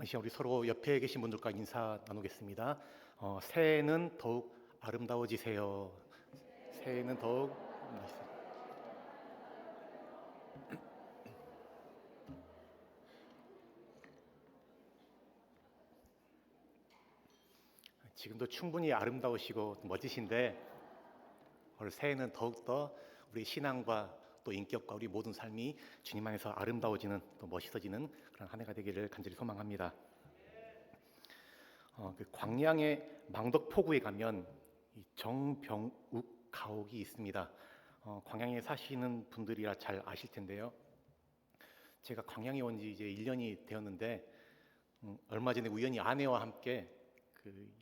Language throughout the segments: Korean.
이 시간 우리 서로 옆에 계신 분들과 인사 나누겠습니다. 새해는 더욱 아름다워지세요. 새해는 더욱 지금도 충분히 아름다우시고 멋지신데 올 새해는 더욱더 우리 신앙과 또 인격과 우리 모든 삶이 주님 안에서 아름다워지는 또 멋있어지는 그런 한 해가 되기를 간절히 소망합니다. 그 광양의 망덕포구에 가면 이 정병욱 가옥이 있습니다. 광양에 사시는 분들이라 잘 아실 텐데요. 제가 광양에 온 지 이제 1년이 되었는데 얼마 전에 우연히 아내와 함께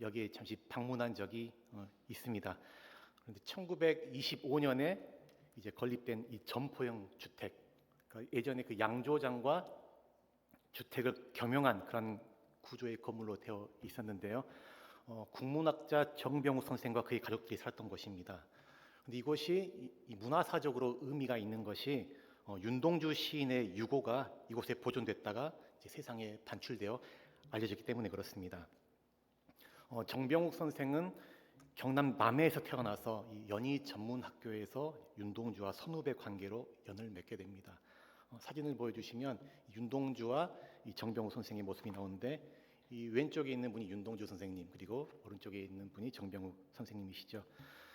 여기에 잠시 방문한 적이 있습니다. 그런데 1925년에 이제 건립된 이 점포형 주택, 그러니까 예전에 그 양조장과 주택을 겸용한 그런 구조의 건물로 되어 있었는데요. 국문학자 정병욱 선생과 그의 가족들이 살았던 곳입니다. 근데 이곳이 이 문화사적으로 의미가 있는 것이 윤동주 시인의 유고가 이곳에 보존됐다가 이제 세상에 반출되어 알려졌기 때문에 그렇습니다. 정병욱 선생은 경남 남해에서 태어나서 이 연희 전문학교에서 윤동주와 선후배 관계로 연을 맺게 됩니다. 사진을 보여주시면 윤동주와 이 정병욱 선생의 모습이 나오는데 이 왼쪽에 있는 분이 윤동주 선생님, 그리고 오른쪽에 있는 분이 정병욱 선생님이시죠.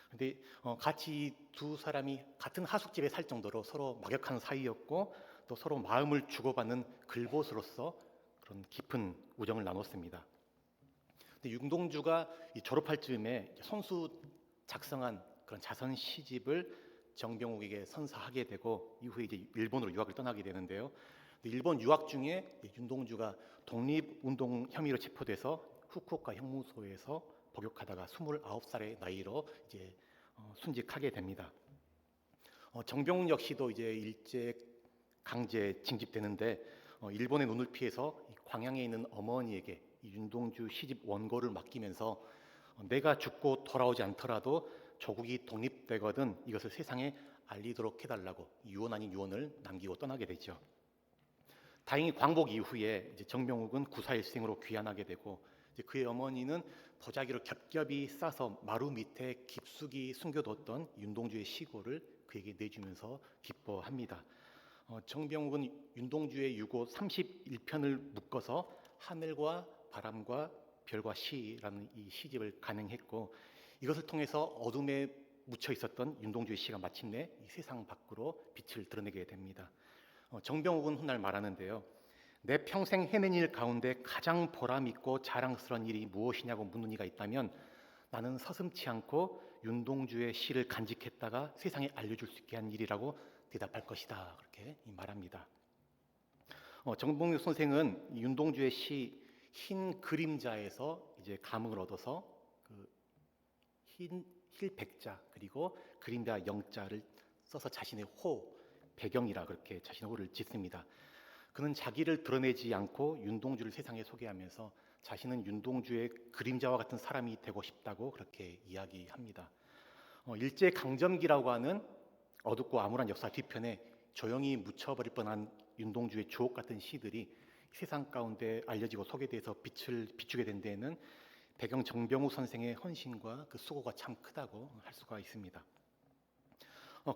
근데 같이 두 사람이 같은 하숙집에 살 정도로 서로 막역한 사이였고 또 서로 마음을 주고받는 글봇으로서 그런 깊은 우정을 나눴습니다. 근데 윤동주가 졸업할 즈음에 손수 작성한 그런 자선 시집을 정병욱에게 선사하게 되고 이후에 이제 일본으로 유학을 떠나게 되는데요. 일본 유학 중에 윤동주가 독립운동 혐의로 체포돼서 후쿠오카 형무소에서 복역하다가 29살의 나이로 이제 순직하게 됩니다. 정병욱 역시도 이제 일제 강제 징집되는데 일본의 눈을 피해서 광양에 있는 어머니에게 이 윤동주 시집 원고를 맡기면서 내가 죽고 돌아오지 않더라도 조국이 독립되거든 이것을 세상에 알리도록 해달라고 유언 아닌 유언을 남기고 떠나게 되죠. 다행히 광복 이후에 이제 정병욱은 구사일생으로 귀환하게 되고 이제 그의 어머니는 도자기로 겹겹이 싸서 마루 밑에 깊숙이 숨겨뒀던 윤동주의 시고를 그에게 내주면서 기뻐합니다. 정병욱은 윤동주의 유고 31편을 묶어서 하늘과 바람과 별과 시라는 이 시집을 간행했고 이것을 통해서 어둠에 묻혀 있었던 윤동주의 시가 마침내 이 세상 밖으로 빛을 드러내게 됩니다. 정병욱은 훗날 말하는데요. 내 평생 해낸 일 가운데 가장 보람있고 자랑스러운 일이 무엇이냐고 묻는 이가 있다면 나는 서슴지 않고 윤동주의 시를 간직했다가 세상에 알려줄 수 있게 한 일이라고 대답할 것이다. 그렇게 말합니다. 정병욱 선생은 윤동주의 시 흰 그림자에서 이제 감흥을 얻어서 그 흰 백자 그리고 그림자 영자를 써서 자신의 호 배경이라 그렇게 자신의 호를 짓습니다. 그는 자기를 드러내지 않고 윤동주를 세상에 소개하면서 자신은 윤동주의 그림자와 같은 사람이 되고 싶다고 그렇게 이야기합니다. 일제 강점기라고 하는 어둡고 암울한 역사 뒤편에 조용히 묻혀버릴 뻔한 윤동주의 주옥 같은 시들이 세상 가운데 알려지고 소개돼서 빛을 비추게 된 데에는 배경 정병욱 선생의 헌신과 그 수고가 참 크다고 할 수가 있습니다.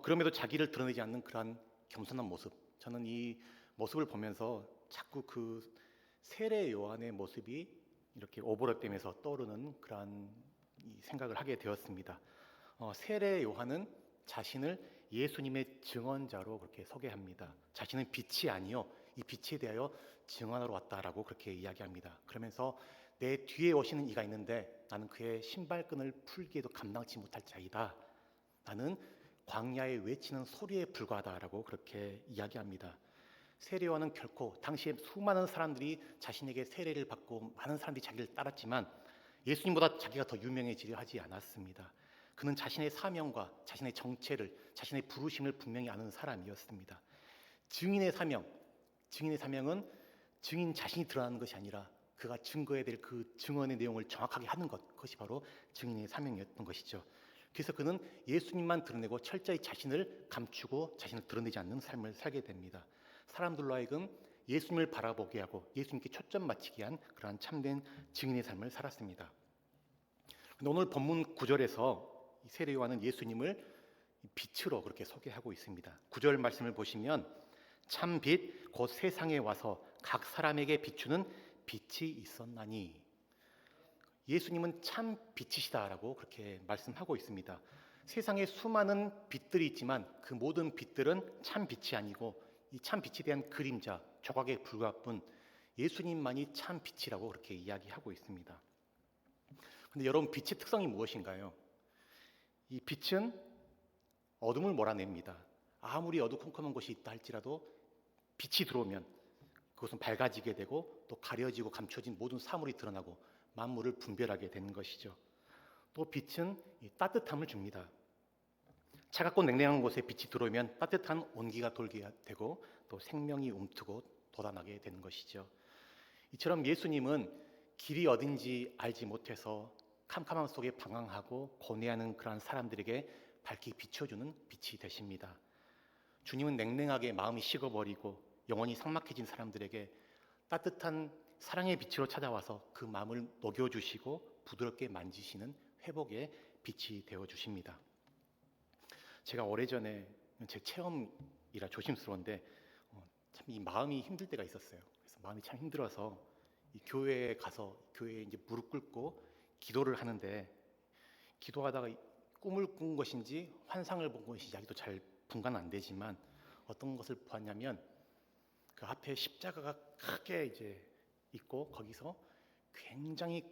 그럼에도 자기를 드러내지 않는 그러한 겸손한 모습, 저는 이 모습을 보면서 자꾸 그 세례 요한의 모습이 이렇게 오버랩되면서 떠오르는 그러한 생각을 하게 되었습니다. 세례 요한은 자신을 예수님의 증언자로 그렇게 소개합니다. 자신은 빛이 아니요 이 빛에 대하여 증언하러 왔다라고 그렇게 이야기합니다. 그러면서 내 뒤에 오시는 이가 있는데 나는 그의 신발끈을 풀기에도 감당치 못할 자이다. 나는 광야에 외치는 소리에 불과하다라고 그렇게 이야기합니다. 세례요한은 결코 당시에 수많은 사람들이 자신에게 세례를 받고 많은 사람들이 자기를 따랐지만 예수님보다 자기가 더 유명해지려 하지 않았습니다. 그는 자신의 사명과 자신의 정체를, 자신의 부르심을 분명히 아는 사람이었습니다. 증인의 사명은 증인 자신이 드러나는 것이 아니라 그가 증거해야 될 그 증언의 내용을 정확하게 하는 것, 그것이 바로 증인의 사명이었던 것이죠. 그래서 그는 예수님만 드러내고 철저히 자신을 감추고 자신을 드러내지 않는 삶을 살게 됩니다. 사람들로 하여금 예수님을 바라보게 하고 예수님께 초점 맞추게 한 그러한 참된 증인의 삶을 살았습니다. 오늘 본문 9절에서 세례 요한은 예수님을 빛으로 그렇게 소개하고 있습니다. 9절 말씀을 보시면 참 빛 곧 세상에 와서 각 사람에게 비추는 빛이 있었나니, 예수님은 참 빛이시다라고 그렇게 말씀하고 있습니다. 세상에 수많은 빛들이 있지만 그 모든 빛들은 참 빛이 아니고 이 참 빛에 대한 그림자, 조각에 불과할 뿐 예수님만이 참 빛이라고 그렇게 이야기하고 있습니다. 근데 여러분, 빛의 특성이 무엇인가요? 이 빛은 어둠을 몰아냅니다. 아무리 어두컴컴한 곳이 있다 할지라도 빛이 들어오면 그것은 밝아지게 되고 또 가려지고 감춰진 모든 사물이 드러나고 만물을 분별하게 되는 것이죠. 또 빛은 따뜻함을 줍니다. 차갑고 냉랭한 곳에 빛이 들어오면 따뜻한 온기가 돌게 되고 또 생명이 움트고 돋아나게 되는 것이죠. 이처럼 예수님은 길이 어딘지 알지 못해서 캄캄함 속에 방황하고 고뇌하는 그러한 사람들에게 밝게 비춰주는 빛이 되십니다. 주님은 냉랭하게 마음이 식어버리고 영혼이 삭막해진 사람들에게 따뜻한 사랑의 빛으로 찾아와서 그 마음을 녹여주시고 부드럽게 만지시는 회복의 빛이 되어주십니다. 제가 오래전에 제 체험이라 조심스러운데 참 이 마음이 힘들 때가 있었어요. 그래서 마음이 참 힘들어서 이 교회에 가서 교회에 이제 무릎 꿇고 기도를 하는데, 기도하다가 꿈을 꾼 것인지 환상을 본 것인지 아직도 잘 분간 안 되지만 어떤 것을 보았냐면 그 앞에 십자가가 크게 이제 있고 거기서 굉장히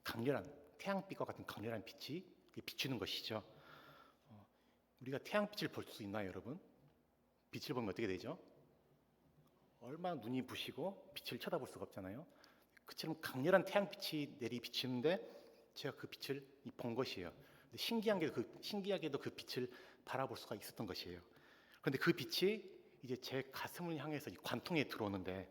강렬한 태양빛과 같은 강렬한 빛이 비추는 것이죠. 우리가 태양빛을 볼 수 있나요, 여러분? 빛을 보면 어떻게 되죠? 얼마나 눈이 부시고 빛을 쳐다볼 수가 없잖아요. 그처럼 강렬한 태양빛이 내리 비치는데 제가 그 빛을 본 것이에요. 근데 신기하게도 그 빛을 바라볼 수가 있었던 것이에요. 그런데 그 빛이 이제 제 가슴을 향해서 이 관통에 들어오는데,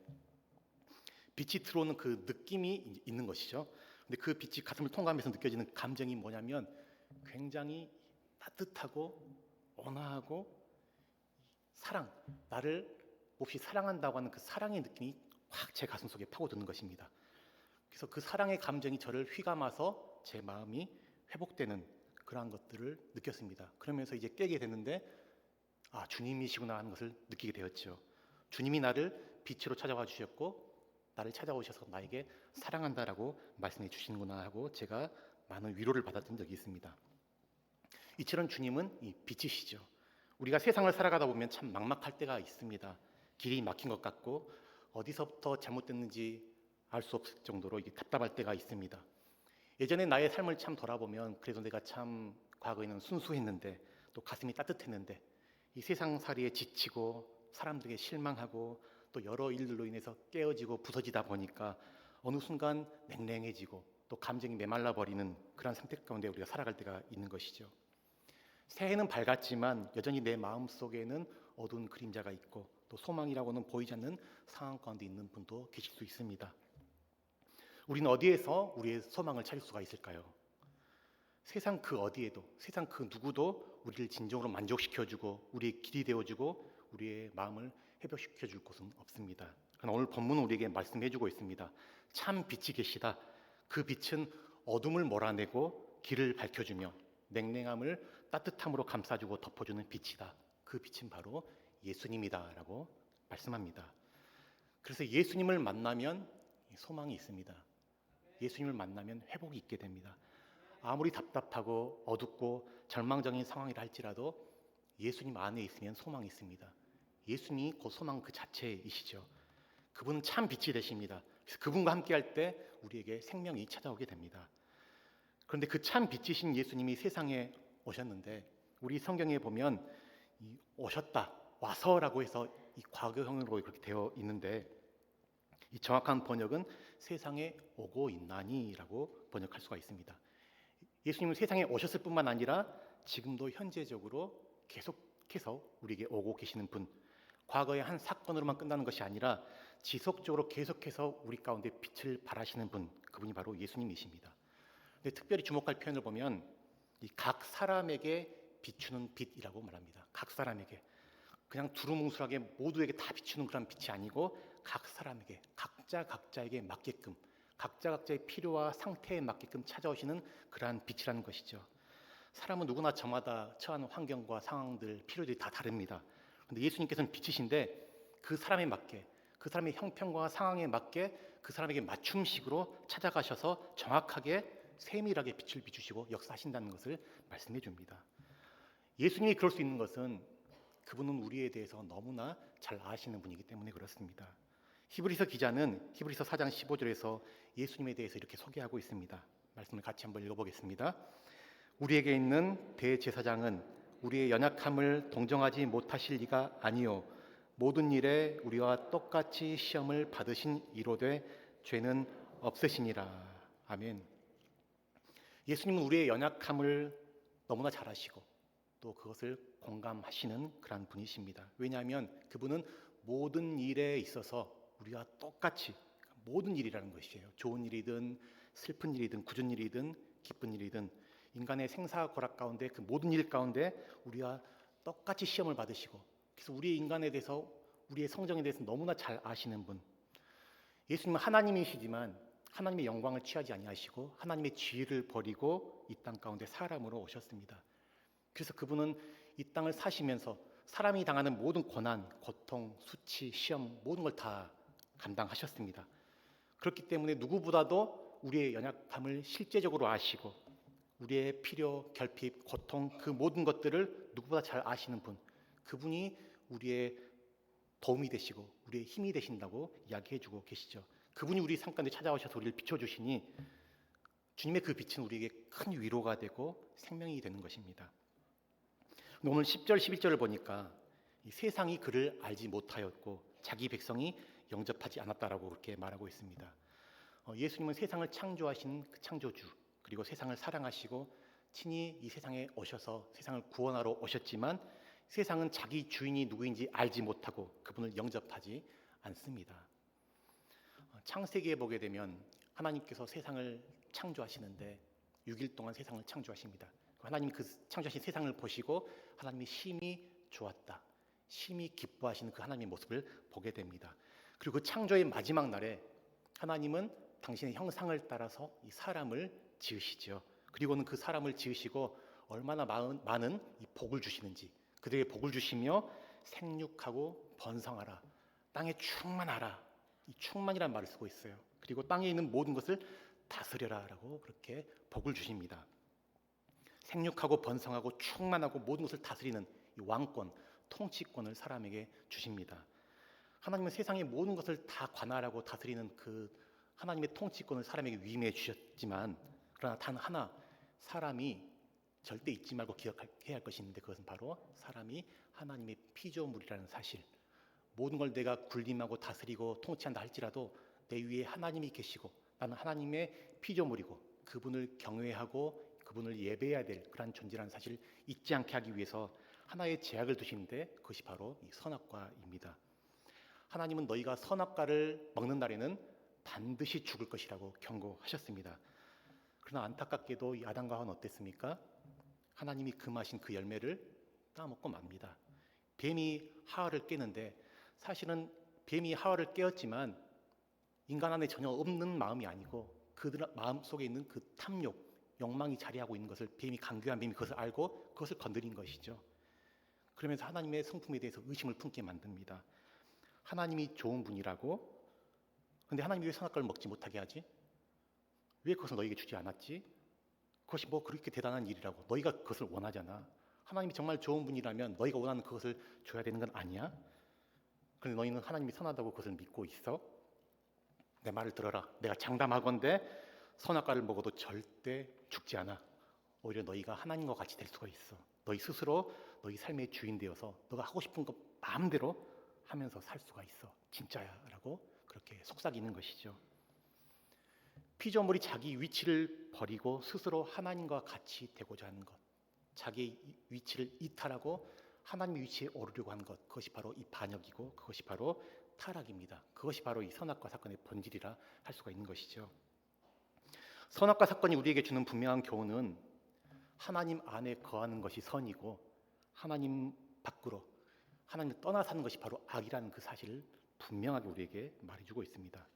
빛이 들어오는 그 느낌이 있는 것이죠. 근데 그 빛이 가슴을 통과하면서 느껴지는 감정이 뭐냐면 굉장히 따뜻하고 온화하고 사랑, 나를 몹시 사랑한다고 하는 그 사랑의 느낌이 확 제 가슴 속에 파고드는 것입니다. 그래서 그 사랑의 감정이 저를 휘감아서 제 마음이 회복되는 그러한 것들을 느꼈습니다. 그러면서 이제 깨게 됐는데, 아, 주님이시구나 하는 것을 느끼게 되었죠. 주님이 나를 빛으로 찾아와 주셨고 나를 찾아오셔서 나에게 사랑한다라고 말씀해 주시는구나 하고 제가 많은 위로를 받았던 적이 있습니다. 이처럼 주님은 이 빛이시죠. 우리가 세상을 살아가다 보면 참 막막할 때가 있습니다. 길이 막힌 것 같고 어디서부터 잘못됐는지 알 수 없을 정도로 이게 답답할 때가 있습니다. 예전에 나의 삶을 참 돌아보면 그래도 내가 참 과거에는 순수했는데 또 가슴이 따뜻했는데 이 세상살이에 지치고 사람들에게 실망하고 또 여러 일들로 인해서 깨어지고 부서지다 보니까 어느 순간 냉랭해지고 또 감정이 메말라 버리는 그런 상태 가운데 우리가 살아갈 때가 있는 것이죠. 새해는 밝았지만 여전히 내 마음속에는 어두운 그림자가 있고 또 소망이라고는 보이지 않는 상황 가운데 있는 분도 계실 수 있습니다. 우리는 어디에서 우리의 소망을 찾을 수가 있을까요? 세상 그 어디에도, 세상 그 누구도 우리를 진정으로 만족시켜주고 우리의 길이 되어주고 우리의 마음을 회복시켜줄 곳은 없습니다. 그러나 오늘 본문은 우리에게 말씀해주고 있습니다. 참 빛이 계시다. 그 빛은 어둠을 몰아내고 길을 밝혀주며 냉랭함을 따뜻함으로 감싸주고 덮어주는 빛이다. 그 빛은 바로 예수님이다 라고 말씀합니다. 그래서 예수님을 만나면 소망이 있습니다. 예수님을 만나면 회복이 있게 됩니다. 아무리 답답하고 어둡고 절망적인 상황이라 할지라도 예수님 안에 있으면 소망이 있습니다. 예수님이 곧 소망 그 자체이시죠. 그분은 참 빛이 되십니다. 그래서 그분과 함께할 때 우리에게 생명이 찾아오게 됩니다. 그런데 그 참 빛이신 예수님이 세상에 오셨는데 우리 성경에 보면 이 오셨다, 와서라고 해서 이 과거형으로 그렇게 되어 있는데 이 정확한 번역은 세상에 오고 있나니라고 번역할 수가 있습니다. 예수님은 세상에 오셨을 뿐만 아니라 지금도 현재적으로 계속해서 우리에게 오고 계시는 분, 과거의 한 사건으로만 끝나는 것이 아니라 지속적으로 계속해서 우리 가운데 빛을 발하시는 분, 그분이 바로 예수님이십니다. 근데 특별히 주목할 표현을 보면 이 각 사람에게 비추는 빛이라고 말합니다. 각 사람에게, 그냥 두루뭉술하게 모두에게 다 비추는 그런 빛이 아니고 각 사람에게 각자에게 맞게끔 각자의 필요와 상태에 맞게끔 찾아오시는 그러한 빛이라는 것이죠. 사람은 누구나 저마다 처한 환경과 상황들, 필요들이 다 다릅니다. 근데 예수님께서는 빛이신데 그 사람에 맞게, 그 사람의 형편과 상황에 맞게 그 사람에게 맞춤식으로 찾아가셔서 정확하게 세밀하게 빛을 비추시고 역사하신다는 것을 말씀해 줍니다. 예수님이 그럴 수 있는 것은 그분은 우리에 대해서 너무나 잘 아시는 분이기 때문에 그렇습니다. 히브리서 기자는 히브리서 4장 15절에서 예수님에 대해서 이렇게 소개하고 있습니다. 말씀을 같이 한번 읽어보겠습니다. 우리에게 있는 대제사장은 우리의 연약함을 동정하지 못하실 리가 아니요 모든 일에 우리와 똑같이 시험을 받으신 이로되 죄는 없으시니라. 아멘. 예수님은 우리의 연약함을 너무나 잘 아시고 또 그것을 공감하시는 그런 분이십니다. 왜냐하면 그분은 모든 일에 있어서 우리와 똑같이 모든 일이라는 것이에요. 좋은 일이든 슬픈 일이든 굳은 일이든 기쁜 일이든 인간의 생사고락 가운데 그 모든 일 가운데 우리와 똑같이 시험을 받으시고 그래서 우리의 인간에 대해서 우리의 성정에 대해서 너무나 잘 아시는 분. 예수님은 하나님이시지만 하나님의 영광을 취하지 아니하시고 하나님의 지위를 버리고 이 땅 가운데 사람으로 오셨습니다. 그래서 그분은 이 땅을 사시면서 사람이 당하는 모든 고난, 고통, 수치, 시험 모든 걸 다 감당하셨습니다. 그렇기 때문에 누구보다도 우리의 연약함을 실제적으로 아시고 우리의 필요, 결핍, 고통 그 모든 것들을 누구보다 잘 아시는 분, 그분이 우리의 도움이 되시고 우리의 힘이 되신다고 이야기해주고 계시죠. 그분이 우리 삶 가운데 찾아오셔서 우리를 비춰주시니 주님의 그 빛은 우리에게 큰 위로가 되고 생명이 되는 것입니다. 오늘 10절, 11절을 보니까 이 세상이 그를 알지 못하였고 자기 백성이 영접하지 않았다라고 그렇게 말하고 있습니다. 예수님은 세상을 창조하신 그 창조주 그리고 세상을 사랑하시고 친히 이 세상에 오셔서 세상을 구원하러 오셨지만 세상은 자기 주인이 누구인지 알지 못하고 그분을 영접하지 않습니다. 창세기에 보게 되면 하나님께서 세상을 창조하시는데 6일 동안 세상을 창조하십니다. 하나님 그 창조하신 세상을 보시고 하나님이 심히 좋았다, 심히 기뻐하시는 그 하나님의 모습을 보게 됩니다. 그리고 그 창조의 마지막 날에 하나님은 당신의 형상을 따라서 이 사람을 지으시죠. 그리고는 그 사람을 지으시고 얼마나 많은 이 복을 주시는지 그들에게 복을 주시며 생육하고 번성하라, 땅에 충만하라, 이 충만이라는 말을 쓰고 있어요. 그리고 땅에 있는 모든 것을 다스려라라고 그렇게 복을 주십니다. 생육하고 번성하고 충만하고 모든 것을 다스리는 이 왕권, 통치권을 사람에게 주십니다. 하나님은 세상의 모든 것을 다 관할하고 다스리는 그 하나님의 통치권을 사람에게 위임해 주셨지만 그러나 단 하나 사람이 절대 잊지 말고 기억해야 할 것이 있는데 그것은 바로 사람이 하나님의 피조물이라는 사실. 모든 걸 내가 군림하고 다스리고 통치한다 할지라도 내 위에 하나님이 계시고 나는 하나님의 피조물이고 그분을 경외하고 그분을 예배해야 될 그런 존재라는 사실을 잊지 않게 하기 위해서 하나의 제약을 두시는데 그것이 바로 이 선악과입니다. 하나님은 너희가 선악과를 먹는 날에는 반드시 죽을 것이라고 경고하셨습니다. 그러나 안타깝게도 이 아담과 하와는 어땠습니까? 하나님이 금하신 그 열매를 따먹고 맙니다. 뱀이 하와를 깨는데 사실은 뱀이 하와를 깨었지만 인간 안에 전혀 없는 마음이 아니고 그들 마음 속에 있는 그 탐욕, 욕망이 자리하고 있는 것을 간교한 뱀이 그것을 알고 그것을 건드린 것이죠. 그러면서 하나님의 성품에 대해서 의심을 품게 만듭니다. 하나님이 좋은 분이라고, 근데 하나님이 왜 선악과를 먹지 못하게 하지? 왜 그것을 너에게 주지 않았지? 그것이 뭐 그렇게 대단한 일이라고, 너희가 그것을 원하잖아. 하나님이 정말 좋은 분이라면 너희가 원하는 그것을 줘야 되는 건 아니야? 그런데 너희는 하나님이 선하다고 그것을 믿고 있어? 내 말을 들어라. 내가 장담하건대 선악과를 먹어도 절대 죽지 않아. 오히려 너희가 하나님과 같이 될 수가 있어. 너희 스스로 너희 삶의 주인 되어서 너가 하고 싶은 것 마음대로 하면서 살 수가 있어. 진짜야 라고 그렇게 속삭이는 것이죠. 피조물이 자기 위치를 버리고 스스로 하나님과 같이 되고자 하는 것, 자기 위치를 이탈하고 하나님의 위치에 오르려고 하는 것, 그것이 바로 이 반역이고 그것이 바로 타락입니다. 그것이 바로 이 선악과 사건의 본질이라 할 수가 있는 것이죠. 선악과 사건이 우리에게 주는 분명한 교훈은 하나님 안에 거하는 것이 선이고 하나님 밖으로 하나님을 떠나 사는 것이 바로 악이라는 그 사실을 분명하게 우리에게 말해주고 있습니다.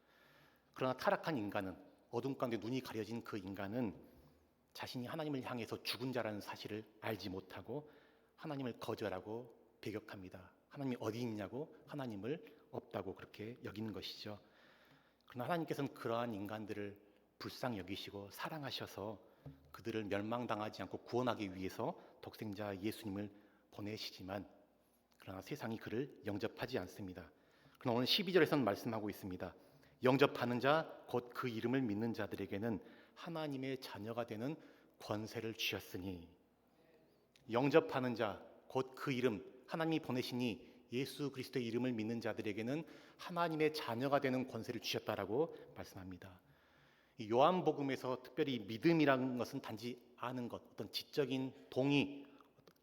그러나 타락한 인간은, 어둠 가운데 눈이 가려진 그 인간은 자신이 하나님을 향해서 죽은 자라는 사실을 알지 못하고 하나님을 거절하고 배격합니다. 하나님이 어디 있냐고, 하나님을 없다고 그렇게 여기는 것이죠. 그러나 하나님께서는 그러한 인간들을 불쌍히 여기시고 사랑하셔서 그들을 멸망당하지 않고 구원하기 위해서 독생자 예수님을 보내시지만, 그러나 세상이 그를 영접하지 않습니다. 그러나 오늘 12절에서는 말씀하고 있습니다. 영접하는 자, 곧 그 이름을 믿는 자들에게는 하나님의 자녀가 되는 권세를 주셨으니, 영접하는 자, 곧 그 이름, 하나님이 보내시니 예수 그리스도의 이름을 믿는 자들에게는 하나님의 자녀가 되는 권세를 주셨다라고 말씀합니다. 이 요한복음에서 특별히 믿음이라는 것은 단지 아는 것, 어떤 지적인 동의,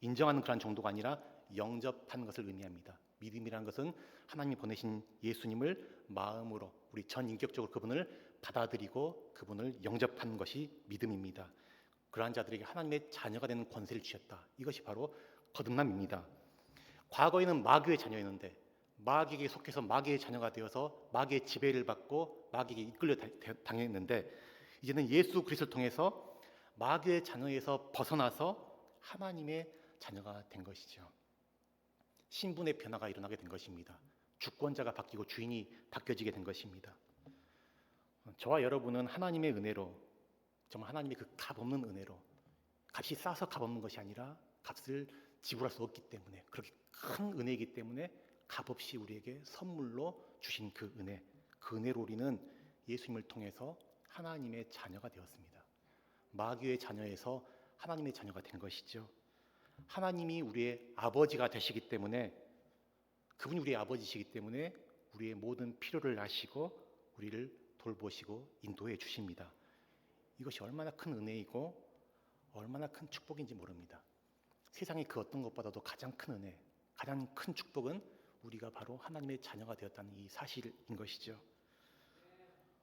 인정하는 그런 정도가 아니라 영접하는 것을 의미합니다. 믿음이라는 것은 하나님이 보내신 예수님을 마음으로, 우리 전 인격적으로 그분을 받아들이고 그분을 영접하는 것이 믿음입니다. 그러한 자들에게 하나님의 자녀가 되는 권세를 주셨다. 이것이 바로 거듭남입니다. 과거에는 마귀의 자녀였는데 마귀에게 속해서 마귀의 자녀가 되어서 마귀의 지배를 받고 마귀에게 이끌려 당했는데, 이제는 예수 그리스도를 통해서 마귀의 자녀에서 벗어나서 하나님의 자녀가 된 것이죠. 신분의 변화가 일어나게 된 것입니다. 주권자가 바뀌고 주인이 바뀌어지게 된 것입니다. 저와 여러분은 하나님의 은혜로, 정말 하나님의 그 값없는 은혜로, 값이 싸서 값없는 것이 아니라 값을 지불할 수 없기 때문에, 그렇게 큰 은혜이기 때문에 값없이 우리에게 선물로 주신 그 은혜, 그 은혜로 우리는 예수님을 통해서 하나님의 자녀가 되었습니다. 마귀의 자녀에서 하나님의 자녀가 된 것이죠. 하나님이 우리의 아버지가 되시기 때문에, 그분이 우리의 아버지시기 때문에 우리의 모든 필요를 아시고 우리를 돌보시고 인도해 주십니다. 이것이 얼마나 큰 은혜이고 얼마나 큰 축복인지 모릅니다. 세상의 그 어떤 것보다도 가장 큰 은혜, 가장 큰 축복은 우리가 바로 하나님의 자녀가 되었다는 이 사실인 것이죠.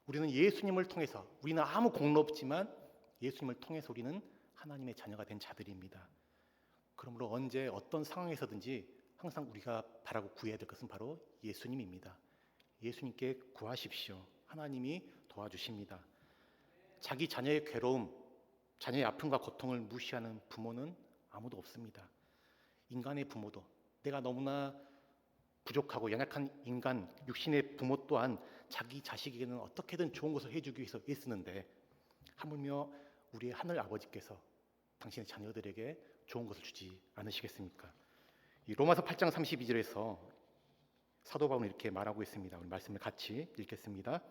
우리는 예수님을 통해서, 우리는 아무 공로 없지만 예수님을 통해서 우리는 하나님의 자녀가 된 자들입니다. 그러므로 언제 어떤 상황에서든지 항상 우리가 바라고 구해야 될 것은 바로 예수님입니다. 예수님께 구하십시오. 하나님이 도와주십니다. 자기 자녀의 괴로움, 자녀의 아픔과 고통을 무시하는 부모는 아무도 없습니다. 인간의 부모도, 내가 너무나 부족하고 연약한 인간, 육신의 부모 또한 자기 자식에게는 어떻게든 좋은 것을 해주기 위해서 애쓰는데, 하물며 우리의 하늘 아버지께서 당신의 자녀들에게 좋은 것을 주지 않으시겠습니까? 이 로마서 8장 32절에서 사도 바울은 이렇게 말하고 있습니다. 우리 말씀을 같이 읽겠습니다.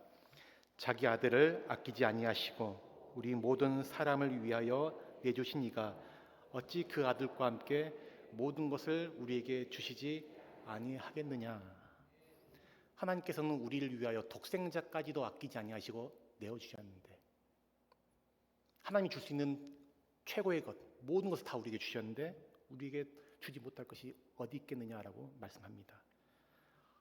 자기 아들을 아끼지 아니하시고 우리 모든 사람을 위하여 내주신 이가 어찌 그 아들과 함께 모든 것을 우리에게 주시지 아니하겠느냐. 하나님께서는 우리를 위하여 독생자까지도 아끼지 아니하시고 내어주셨는데, 하나님이 줄 수 있는 최고의 것, 모든 것을 다 우리에게 주셨는데 우리에게 주지 못할 것이 어디 있겠느냐라고 말씀합니다.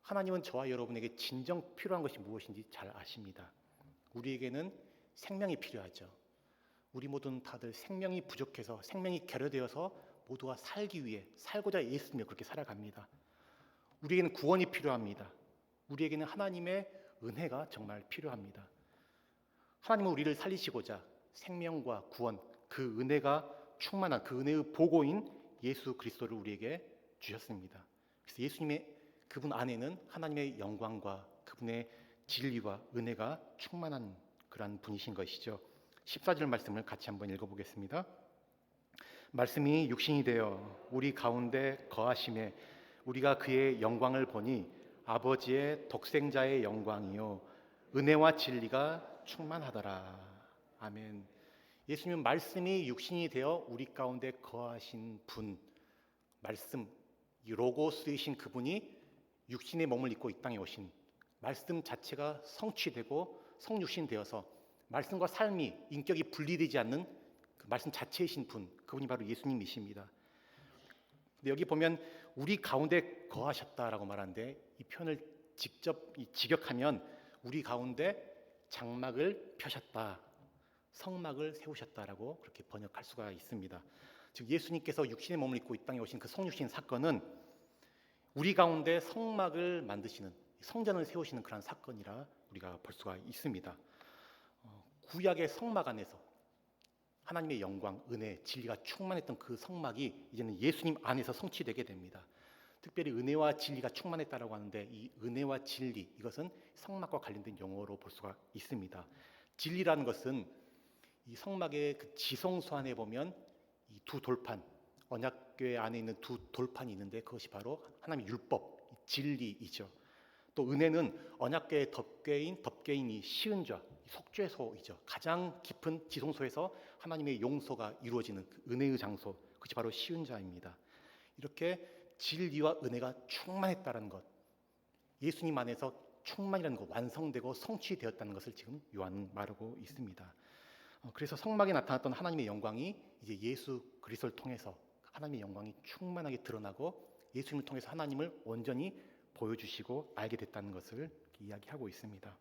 하나님은 저와 여러분에게 진정 필요한 것이 무엇인지 잘 아십니다. 우리에게는 생명이 필요하죠. 우리 모두는 다들 생명이 부족해서, 생명이 결여되어서 모두가 살기 위해, 살고자 애쓰며 그렇게 살아갑니다. 우리에게는 구원이 필요합니다. 우리에게는 하나님의 은혜가 정말 필요합니다. 하나님은 우리를 살리시고자 생명과 구원, 그 은혜가 충만한, 그 은혜의 보고인 예수 그리스도를 우리에게 주셨습니다. 그래서 예수님의 그분 안에는 하나님의 영광과 그분의 진리와 은혜가 충만한 그러한 분이신 것이죠. 14절 말씀을 같이 한번 읽어보겠습니다. 말씀이 육신이 되어 우리 가운데 거하심에 우리가 그의 영광을 보니 아버지의 독생자의 영광이요 은혜와 진리가 충만하더라. 아멘. 예수님은 말씀이 육신이 되어 우리 가운데 거하신 분, 말씀, 이 로고스이신 그분이 육신의 몸을 입고 이 땅에 오신, 말씀 자체가 성취되고 성육신 되어서 말씀과 삶이, 인격이 분리되지 않는 그 말씀 자체이신 분, 그분이 바로 예수님이십니다. 근데 여기 보면 우리 가운데 거하셨다라고 말하는데, 이 표현을 직접 직역하면 우리 가운데 장막을 펴셨다, 성막을 세우셨다라고 그렇게 번역할 수가 있습니다. 즉 예수님께서 육신의 몸을 입고 이 땅에 오신 그 성육신 사건은 우리 가운데 성막을 만드시는, 성전을 세우시는 그런 사건이라 우리가 볼 수가 있습니다. 구약의 성막 안에서 하나님의 영광, 은혜, 진리가 충만했던 그 성막이 이제는 예수님 안에서 성취되게 됩니다. 특별히 은혜와 진리가 충만했다라고 하는데 이 은혜와 진리, 이것은 성막과 관련된 용어로 볼 수가 있습니다. 진리라는 것은 이 성막의 그 지성소 안에 보면 이 두 돌판, 언약궤 안에 있는 두 돌판이 있는데 그것이 바로 하나님의 율법, 진리이죠. 또 은혜는 언약궤의 덮개인 이 시은좌, 속죄소이죠. 가장 깊은 지성소에서 하나님의 용서가 이루어지는 그 은혜의 장소, 그것이 바로 시은좌입니다. 이렇게 진리와 은혜가 충만했다는 것, 예수님 안에서 충만이라는 것, 완성되고 성취되었다는 것을 지금 요한은 말하고 있습니다. 그래서 성막에 나타났던 하나님의 영광이 이제 예수 그리스도를 통해서 하나님의 영광이 충만하게 드러나고 예수님을 통해서 하나님을 온전히 보여주시고 알게 됐다는 것을 이야기하고 있습니다.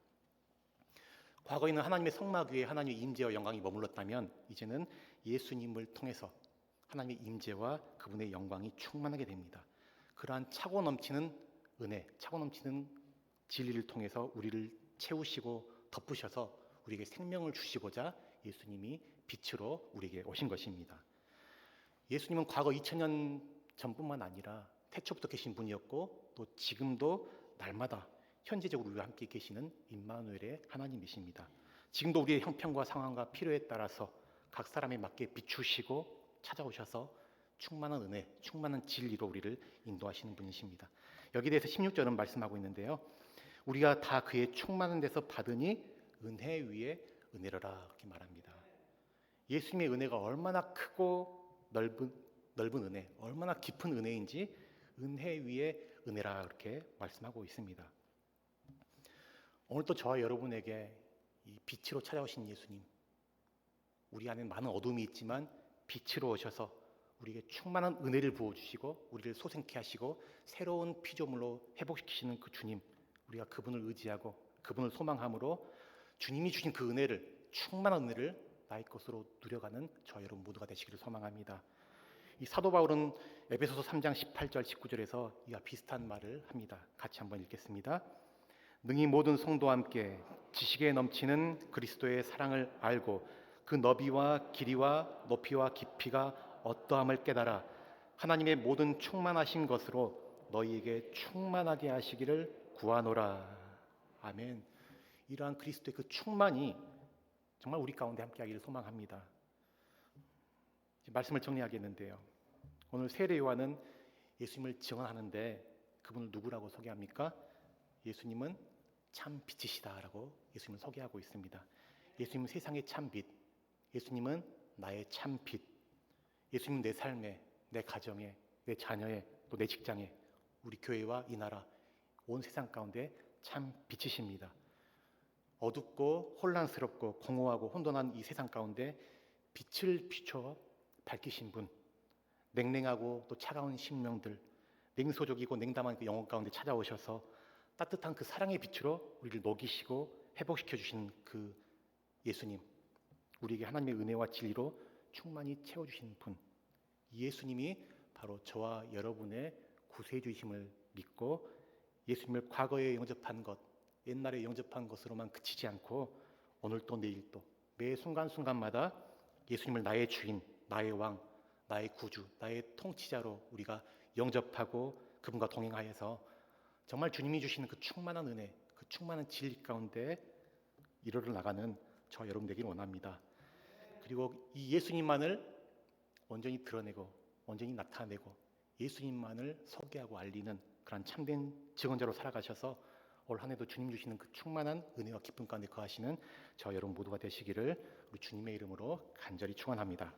과거에는 하나님의 성막 위에 하나님의 임재와 영광이 머물렀다면 이제는 예수님을 통해서 하나님의 임재와 그분의 영광이 충만하게 됩니다. 그러한 차고 넘치는 은혜, 차고 넘치는 진리를 통해서 우리를 채우시고 덮으셔서 우리에게 생명을 주시고자 예수님이 빛으로 우리에게 오신 것입니다. 예수님은 과거 2000년 전뿐만 아니라 태초부터 계신 분이었고 또 지금도 날마다 현재적으로 우리와 함께 계시는 임마누엘의 하나님이십니다. 지금도 우리의 형편과 상황과 필요에 따라서 각 사람에 맞게 비추시고 찾아오셔서 충만한 은혜, 충만한 진리로 우리를 인도하시는 분이십니다. 여기에 대해서 16절은 말씀하고 있는데요. 우리가 다 그의 충만한 데서 받으니 은혜 위에 은혜로라 그렇게 말합니다. 예수님의 은혜가 얼마나 크고 넓은 은혜, 얼마나 깊은 은혜인지 은혜 위에 은혜라 그렇게 말씀하고 있습니다. 오늘 또 저와 여러분에게 이 빛으로 찾아오신 예수님, 우리 안에 많은 어둠이 있지만 빛으로 오셔서 우리에게 충만한 은혜를 부어주시고 우리를 소생케 하시고 새로운 피조물로 회복시키시는 그 주님, 우리가 그분을 의지하고 그분을 소망함으로 주님이 주신 그 은혜를, 충만한 은혜를 나의 것으로 누려가는 저와 여러분 모두가 되시기를 소망합니다. 이 사도 바울은 에베소서 3장 18절 19절에서 이와 비슷한 말을 합니다. 같이 한번 읽겠습니다. 능히 모든 성도와 함께 지식에 넘치는 그리스도의 사랑을 알고 그 너비와 길이와 높이와 깊이가 어떠함을 깨달아 하나님의 모든 충만하신 것으로 너희에게 충만하게 하시기를 구하노라. 아멘. 이러한 그리스도의 그 충만이 정말 우리 가운데 함께하기를 소망합니다. 말씀을 정리하겠는데요. 오늘 세례 요한은 예수님을 증언하는데 그분을 누구라고 소개합니까? 예수님은 참 빛이시다라고 예수님을 소개하고 있습니다. 예수님은 세상의 참 빛, 예수님은 나의 참 빛, 예수님은 내 삶에, 내 가정에, 내 자녀에, 또 내 직장에, 우리 교회와 이 나라, 온 세상 가운데 참 빛이십니다. 어둡고 혼란스럽고 공허하고 혼돈한 이 세상 가운데 빛을 비춰 밝히신 분, 냉랭하고 또 차가운 심령들, 냉소적이고 냉담한 그 영혼 가운데 찾아오셔서 따뜻한 그 사랑의 빛으로 우리를 녹이시고 회복시켜 주신 그 예수님, 우리에게 하나님의 은혜와 진리로 충만히 채워주시는 분, 예수님이 바로 저와 여러분의 구세주이심을 믿고 예수님을 과거에 영접한 것, 옛날에 영접한 것으로만 그치지 않고 오늘도 내일도 매 순간순간마다 예수님을 나의 주인, 나의 왕, 나의 구주, 나의 통치자로 우리가 영접하고 그분과 동행하여서 정말 주님이 주시는 그 충만한 은혜, 그 충만한 진리 가운데 이루어 나가는 저 여러분 되길 원합니다. 그리고 이 예수님만을 온전히 드러내고 온전히 나타내고 예수님만을 소개하고 알리는 그런 참된 증언자로 살아가셔서 올 한 해도 주님 주시는 그 충만한 은혜와 기쁨 가운데 거하시는 저 여러분 모두가 되시기를 우리 주님의 이름으로 간절히 축원합니다.